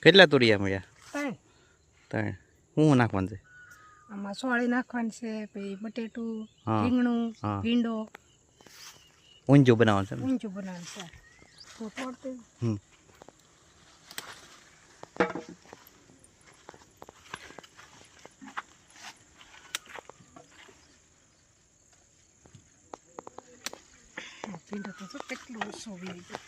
કેટલા તુરિયા મળ્યા? 3. 3. શું નાખવાનું છે આમાં? સોળી નાખવાની છે, પછી બટેટું, હા રીંગણું, હા ભીંડો, ઊંચું બનાવવાનું છે ને? ઊંચું બનાવવાનું છે. તો તોડते ભીંડો તો કેટલું ઓછું લઈ ગયું.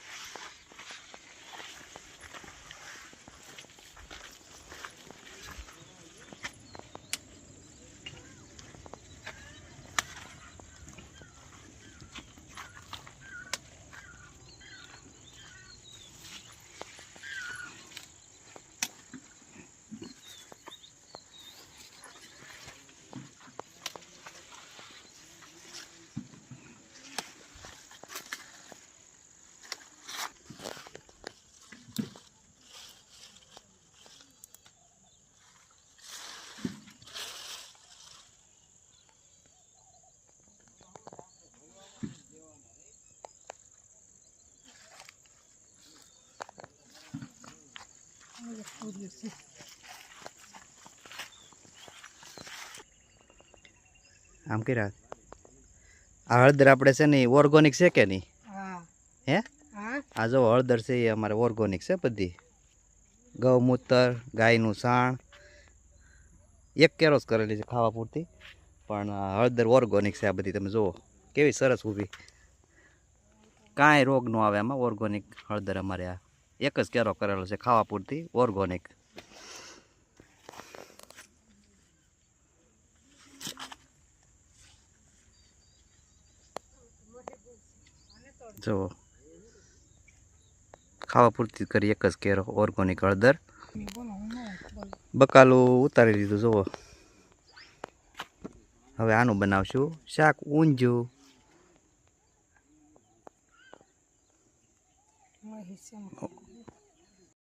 આમ કર્યા આ હળદર આપણે છે ને ઓર્ગોનિક છે કે નહીં? હા. હે? હા. આ જો હળદર છે એ અમારે ઓર્ગોનિક છે બધી. ગૌમૂત્ર, ગાયનું છાણ, એક કેરોસ કરેલી છે ખાવા પૂરતી, પણ હળદર ઓર્ગોનિક છે આ બધી. તમે જુઓ કેવી સરસ ઊભી, કાંઈ રોગ ન આવે એમાં. ઓર્ગોનિક હળદર અમારે આ એક જ કેરો કરેલો છે ખાવા પૂરતી, ઓર્ગોનિક. જુઓ ખાવા પૂરતી કરી એક જ કેરો ઓર્ગોનિક હળદર. બકાલું ઉતારી લીધું જુઓ. હવે આનું બનાવશું શાક, ઊંધિયું.